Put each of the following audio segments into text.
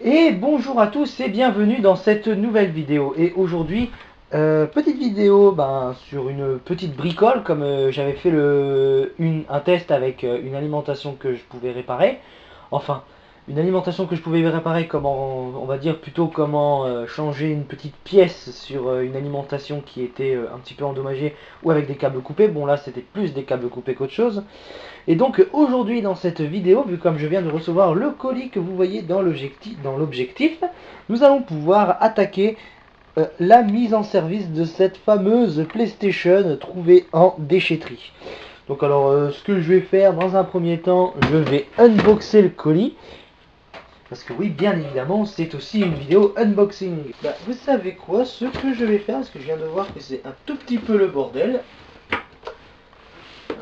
Et bonjour à tous et bienvenue dans cette nouvelle vidéo. Et aujourd'hui, petite vidéo sur une petite bricole, comme j'avais fait un test avec une alimentation que je pouvais réparer. Enfin, une alimentation que je pouvais réparer, comment, on va dire plutôt comment changer une petite pièce sur une alimentation qui était un petit peu endommagée ou avec des câbles coupés. Bon là c'était plus des câbles coupés qu'autre chose. Et donc aujourd'hui dans cette vidéo, vu comme je viens de recevoir le colis que vous voyez dans l'objectif, nous allons pouvoir attaquer la mise en service de cette fameuse PlayStation trouvée en déchetterie. Donc alors ce que je vais faire dans un premier temps, je vais unboxer le colis. Parce que oui, bien évidemment, c'est aussi une vidéo unboxing. Vous savez quoi, ce que je vais faire, parce que je viens de voir que c'est un tout petit peu le bordel.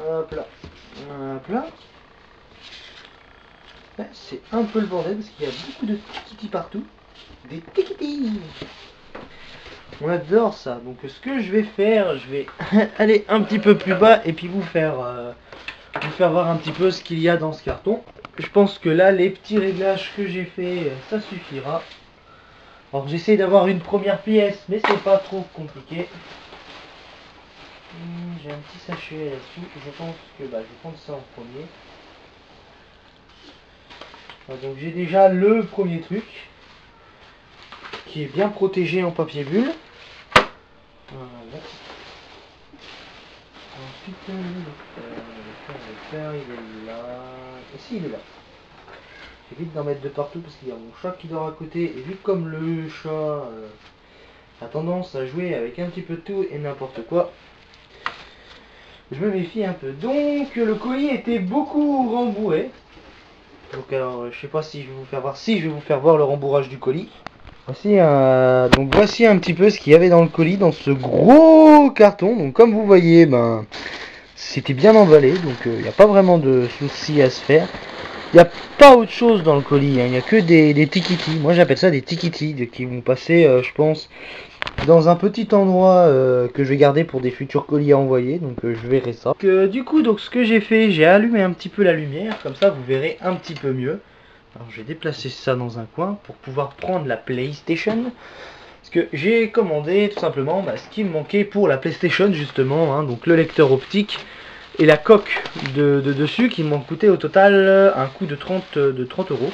Hop là. Hop là. C'est un peu le bordel parce qu'il y a beaucoup de tikiti partout. Des tikiti. On adore ça. Donc ce que je vais faire, je vais aller un petit peu plus bas et puis vous faire voir un petit peu ce qu'il y a dans ce carton. Je pense que là, les petits réglages que j'ai fait, ça suffira. Alors j'essaie d'avoir une première pièce, mais c'est pas trop compliqué. J'ai un petit sachet là-dessus. Je pense que je vais prendre ça en premier. Donc j'ai déjà le premier truc qui est bien protégé en papier bulle. Voilà. Ensuite le lecteur, il est là. Et si, il est là. J'évite d'en mettre de partout parce qu'il y a mon chat qui dort à côté. Et vu comme le chat a tendance à jouer avec un petit peu de tout et n'importe quoi, je me méfie un peu. Donc le colis était beaucoup rembourré. Donc alors je sais pas si je vais vous faire voir. Si, je vais vous faire voir le rembourrage du colis. Voici un petit peu ce qu'il y avait dans le colis, dans ce gros carton. Donc comme vous voyez, c'était bien emballé, donc il n'y a pas vraiment de soucis à se faire. Il n'y a pas autre chose dans le colis, il n'y a que des tikiti. Moi j'appelle ça des tikiti qui vont passer, je pense, dans un petit endroit que je vais garder pour des futurs colis à envoyer. Donc je verrai ça. Du coup, ce que j'ai fait, j'ai allumé un petit peu la lumière, comme ça vous verrez un petit peu mieux. Alors je vais déplacer ça dans un coin pour pouvoir prendre la PlayStation. Parce que j'ai commandé tout simplement ce qui me manquait pour la PlayStation justement. Donc le lecteur optique et la coque de dessus qui m'ont coûté au total un coût de 30 euros.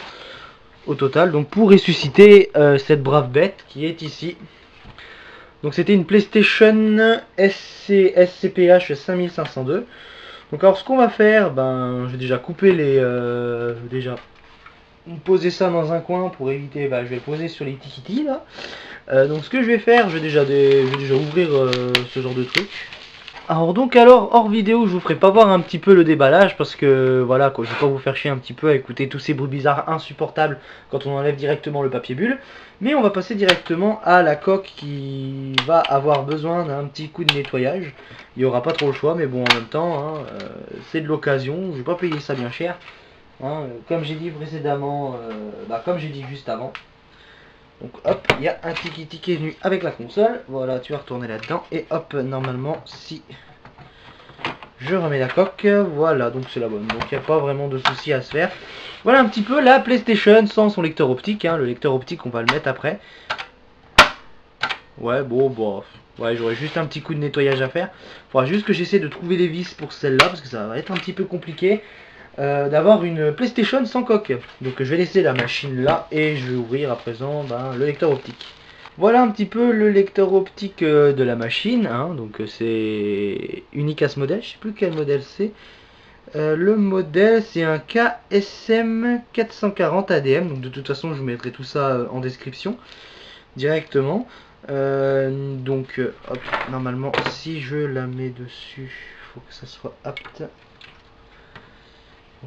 Au total, donc pour ressusciter cette brave bête qui est ici. Donc c'était une PlayStation SCPH 5502. Donc alors ce qu'on va faire, je vais déjà couper les... déjà poser ça dans un coin pour éviter, je vais le poser sur les tikiti là. Donc ce que je vais faire, je vais déjà ouvrir ce genre de truc. Alors hors vidéo, je vous ferai pas voir un petit peu le déballage parce que voilà quoi, je vais pas vous faire chier un petit peu à écouter tous ces bruits bizarres insupportables quand on enlève directement le papier bulle. Mais on va passer directement à la coque qui va avoir besoin d'un petit coup de nettoyage. Il n'y aura pas trop le choix, mais bon en même temps, c'est de l'occasion, je vais pas payer ça bien cher. Comme j'ai dit précédemment, comme j'ai dit juste avant. Donc hop, il y a un tikiti qui est venu avec la console. Voilà, tu vas retourner là-dedans. Et hop, normalement, si je remets la coque, voilà, donc c'est la bonne. Donc il n'y a pas vraiment de souci à se faire. Voilà un petit peu la PlayStation sans son lecteur optique. Le lecteur optique, on va le mettre après. Ouais, bon, ouais, j'aurais juste un petit coup de nettoyage à faire. Il faudra juste que j'essaie de trouver les vis pour celle-là, parce que ça va être un petit peu compliqué. D'avoir une PlayStation sans coque. Donc je vais laisser la machine là et je vais ouvrir à présent le lecteur optique. Voilà un petit peu le lecteur optique de la machine. Donc c'est Unicas modèle, je sais plus quel modèle c'est. Le modèle c'est un KSM 440 ADM. Donc de toute façon je vous mettrai tout ça en description directement. Hop, normalement si je la mets dessus, il faut que ça soit apte.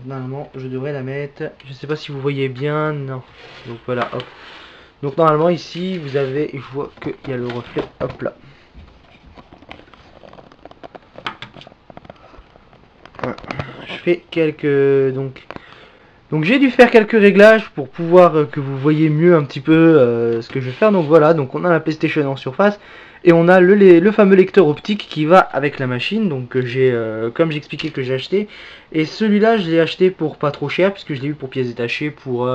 Normalement je devrais la mettre, je sais pas si vous voyez bien, non, donc voilà, hop, donc normalement ici vous avez, je vois qu'il y a le reflet, hop là, voilà. Je fais quelques, donc j'ai dû faire quelques réglages pour pouvoir que vous voyez mieux un petit peu ce que je vais faire. Donc voilà, donc on a la PlayStation en surface et on a le fameux lecteur optique qui va avec la machine. Donc j'ai, comme j'expliquais, que j'ai acheté, et celui-là je l'ai acheté pour pas trop cher puisque je l'ai eu pour pièces détachées pour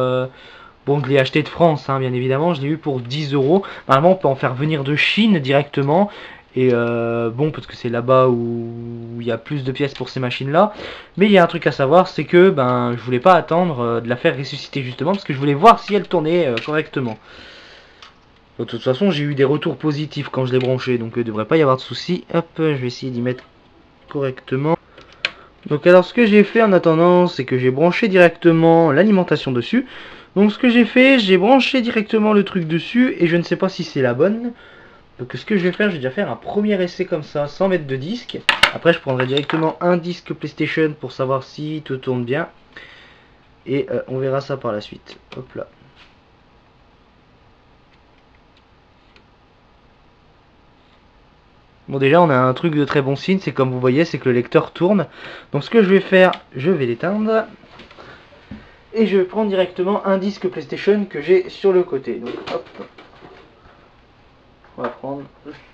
Bon, je l'ai acheté de France, hein, bien évidemment, je l'ai eu pour 10 euros. Normalement, on peut en faire venir de Chine directement. Et bon, parce que c'est là-bas où il y a plus de pièces pour ces machines-là. Mais il y a un truc à savoir, c'est que ben, je voulais pas attendre de la faire ressusciter justement, parce que je voulais voir si elle tournait correctement. De toute façon, j'ai eu des retours positifs quand je l'ai branché, donc il ne devrait pas y avoir de soucis. Hop, je vais essayer d'y mettre correctement. Donc alors ce que j'ai fait en attendant, c'est que j'ai branché directement l'alimentation dessus. Donc ce que j'ai fait, j'ai branché directement le truc dessus et je ne sais pas si c'est la bonne. Donc ce que je vais faire, je vais déjà faire un premier essai comme ça, sans mettre de disque. Après je prendrai directement un disque PlayStation pour savoir si tout tourne bien. Et on verra ça par la suite. Hop là. Bon déjà on a un truc de très bon signe, c'est comme vous voyez, c'est que le lecteur tourne. Donc ce que je vais faire, je vais l'éteindre. Et je vais prendre directement un disque PlayStation que j'ai sur le côté. Donc hop. On va prendre.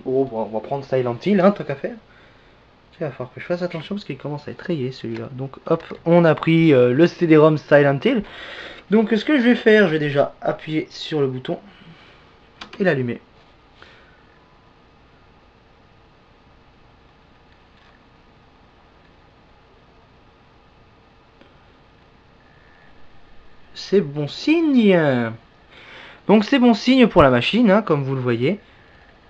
Oh, bon, on va prendre Silent Hill, hein, tant qu'à faire. Il va falloir que je fasse attention parce qu'il commence à être rayé celui-là. Donc hop, on a pris le CD-ROM Silent Hill. Donc ce que je vais faire, je vais déjà appuyer sur le bouton et l'allumer. C'est bon signe. Donc c'est bon signe pour la machine, hein, comme vous le voyez.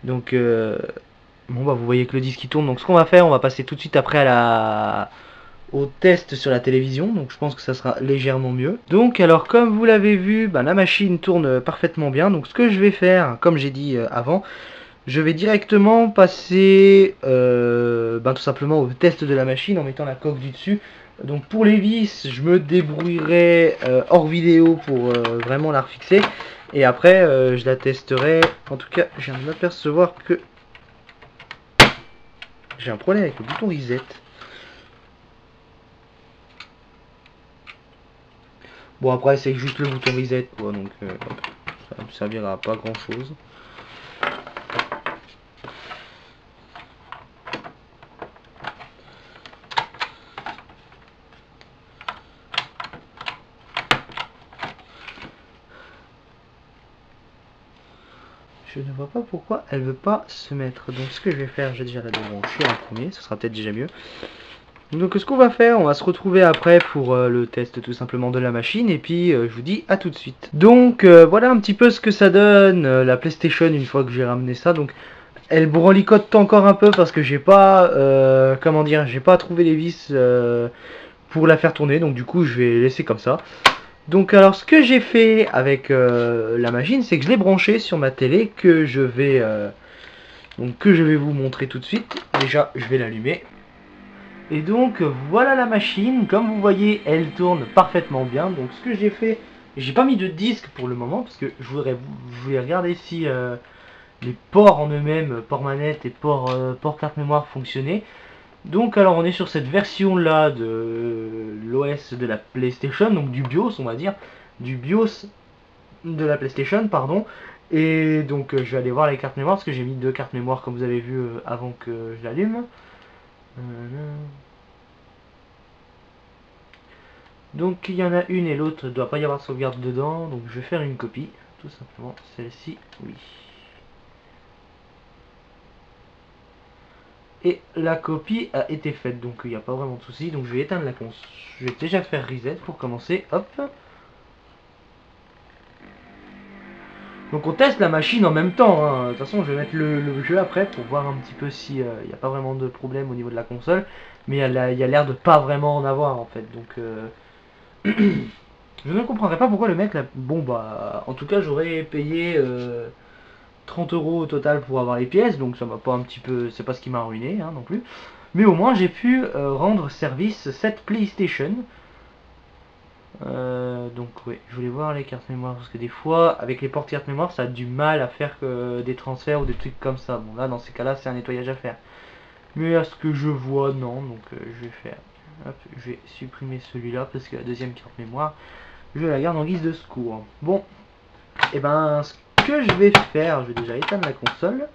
Donc bon bah vous voyez que le disque il tourne. Donc ce qu'on va faire, on va passer tout de suite après au test sur la télévision. Donc je pense que ça sera légèrement mieux. Donc alors comme vous l'avez vu, bah, la machine tourne parfaitement bien. Donc ce que je vais faire, comme j'ai dit avant, je vais directement passer tout simplement au test de la machine en mettant la coque du dessus. Donc pour les vis, je me débrouillerai hors vidéo pour vraiment la refixer. Et après, je la testerai. En tout cas, je viens de m'apercevoir que j'ai un problème avec le bouton reset. Bon après c'est juste le bouton reset quoi, donc ça me servira à pas grand chose. Je ne vois pas pourquoi elle veut pas se mettre. Donc ce que je vais faire, j'ai déjà la débrancher en premier, ce sera peut-être déjà mieux. Donc ce qu'on va faire, on va se retrouver après pour le test tout simplement de la machine et puis je vous dis à tout de suite. Donc voilà un petit peu ce que ça donne la PlayStation une fois que j'ai ramené ça. Donc elle branlicote encore un peu parce que j'ai pas comment dire, j'ai pas trouvé les vis pour la faire tourner, donc du coup je vais laisser comme ça. Donc alors ce que j'ai fait avec la machine, c'est que je l'ai branché sur ma télé que je vais vous montrer tout de suite. Déjà je vais l'allumer. Et donc voilà la machine, comme vous voyez elle tourne parfaitement bien. Donc ce que j'ai fait, j'ai pas mis de disque pour le moment parce que je voulais regarder si les ports en eux-mêmes, port manette et port carte mémoire fonctionnaient. Donc alors on est sur cette version là de l'OS de la PlayStation, donc du BIOS on va dire, du BIOS de la PlayStation pardon. Et donc je vais aller voir les cartes mémoire parce que j'ai mis deux cartes mémoire comme vous avez vu avant que je l'allume. Donc il y en a une et l'autre, il ne doit pas y avoir de sauvegarde dedans, donc je vais faire une copie, tout simplement, celle-ci, oui. Et la copie a été faite, donc il n'y a pas vraiment de souci. Donc je vais éteindre la console. Je vais déjà faire reset pour commencer. Hop. Donc on teste la machine en même temps. Hein. De toute façon, je vais mettre le jeu après pour voir un petit peu s'il n'y a pas vraiment de problème au niveau de la console. Mais il y a l'air de pas vraiment en avoir en fait. Donc je ne comprendrais pas pourquoi le mec là. Bon bah en tout cas j'aurais payé 30 euros au total pour avoir les pièces, donc ça m'a pas un petit peu, c'est pas ce qui m'a ruiné hein, non plus. Mais au moins j'ai pu rendre service cette PlayStation. Donc oui, je voulais voir les cartes mémoire parce que des fois avec les portes cartes mémoire ça a du mal à faire des transferts ou des trucs comme ça. Bon là dans ces cas-là c'est un nettoyage à faire. Mais à ce que je vois non, donc je vais faire. Hop, je vais supprimer celui-là parce que la deuxième carte mémoire je la garde en guise de secours. Bon, et ben ce que je vais faire, je vais déjà éteindre la console.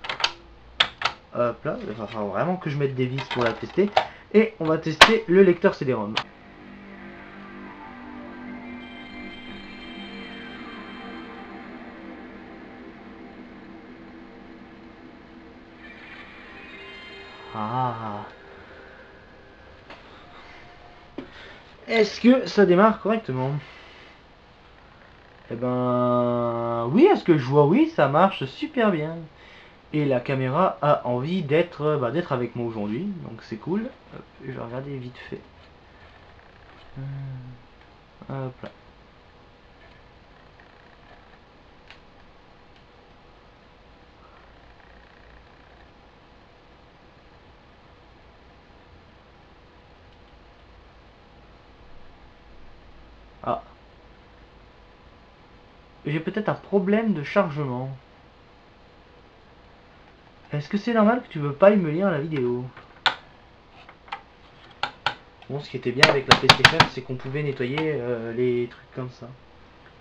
Hop là, il va falloir vraiment que je mette des vis pour la tester. Et on va tester le lecteur CD-ROM. Ah. Est-ce que ça démarre correctement? Eh ben... Oui, à ce que je vois, oui, ça marche super bien. Et la caméra a envie d'être avec moi aujourd'hui, donc c'est cool. Hop, je vais regarder vite fait. Hop là. Ah. J'ai peut-être un problème de chargement. Est-ce que c'est normal que tu veux pas me lire la vidéo? Bon, ce qui était bien avec la PlayStation, c'est qu'on pouvait nettoyer les trucs comme ça.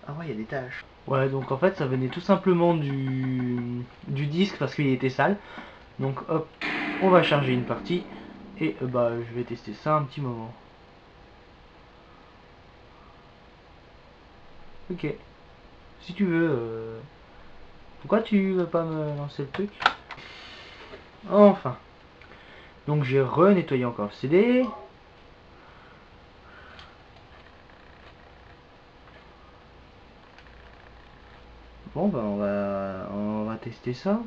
Ah ouais, il y a des taches. Ouais, donc en fait, ça venait tout simplement du disque parce qu'il était sale. Donc hop, on va charger une partie. Et bah, je vais tester ça un petit moment. Ok. Si tu veux... Pourquoi tu veux pas me lancer le truc? Enfin. Donc j'ai re-nettoyé encore le CD. Bon bah on va tester ça.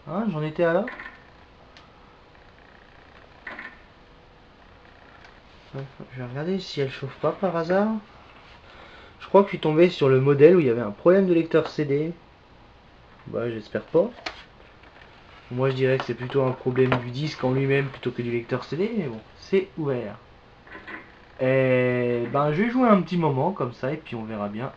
Hein, j'en étais à là. Je vais regarder si elle chauffe pas par hasard. Je crois que je suis tombé sur le modèle où il y avait un problème de lecteur CD. Bah j'espère pas. Moi je dirais que c'est plutôt un problème du disque en lui-même plutôt que du lecteur CD, mais bon, c'est ouvert. Et ben je vais jouer un petit moment comme ça et puis on verra bien.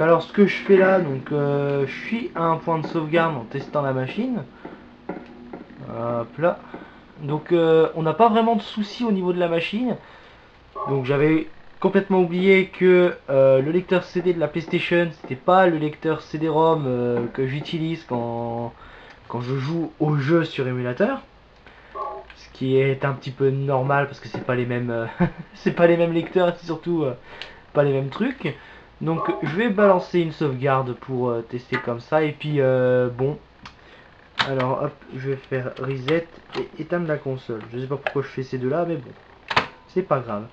Alors ce que je fais là, donc je suis à un point de sauvegarde en testant la machine. Hop là. Donc on n'a pas vraiment de soucis au niveau de la machine. Donc j'avais complètement oublié que le lecteur CD de la PlayStation, c'était pas le lecteur CD-ROM que j'utilise quand je joue au jeu sur émulateur. Ce qui est un petit peu normal parce que c'est pas les mêmes c'est pas les mêmes lecteurs et surtout pas les mêmes trucs. Donc je vais balancer une sauvegarde pour tester comme ça et puis bon, Alors hop, je vais faire reset et éteindre la console. Je sais pas pourquoi je fais ces deux là, mais bon, c'est pas grave.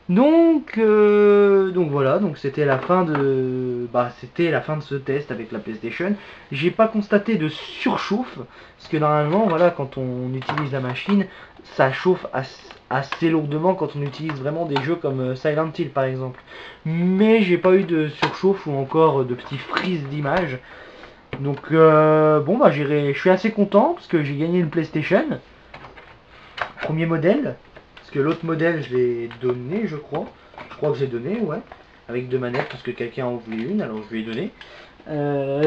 Donc voilà, donc c'était la fin de ce test avec la PlayStation. J'ai pas constaté de surchauffe parce que normalement voilà, quand on utilise la machine, ça chauffe assez lourdement quand on utilise vraiment des jeux comme Silent Hill par exemple. Mais j'ai pas eu de surchauffe ou encore de petits freeze d'image. Donc bon bah je suis assez content parce que j'ai gagné une PlayStation, premier modèle. Parce que l'autre modèle, je l'ai donné, je crois. Je crois que j'ai donné, ouais. Avec deux manettes, parce que quelqu'un en voulait une, alors je lui ai donné.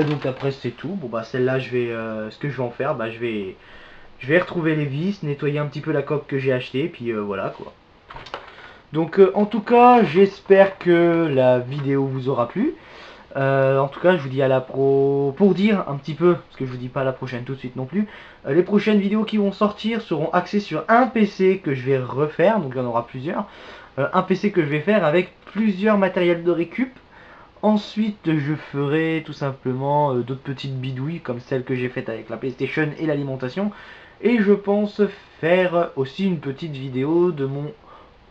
Donc après, c'est tout. Bon, bah celle-là, ce que je vais en faire, bah je vais retrouver les vis, nettoyer un petit peu la coque que j'ai achetée, puis voilà quoi. Donc en tout cas, j'espère que la vidéo vous aura plu. En tout cas, je vous dis à la pour dire un petit peu, parce que je vous dis pas la prochaine tout de suite non plus, les prochaines vidéos qui vont sortir seront axées sur un PC que je vais refaire, donc il y en aura plusieurs. Un PC que je vais faire avec plusieurs matériels de récup. Ensuite, je ferai tout simplement d'autres petites bidouilles comme celles que j'ai faites avec la PlayStation et l'alimentation. Et je pense faire aussi une petite vidéo de mon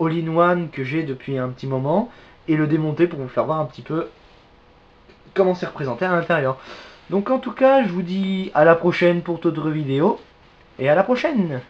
all-in-one que j'ai depuis un petit moment et le démonter pour vous faire voir un petit peu comment c'est représenté à l'intérieur. Donc en tout cas, je vous dis à la prochaine pour d'autres vidéos, et à la prochaine!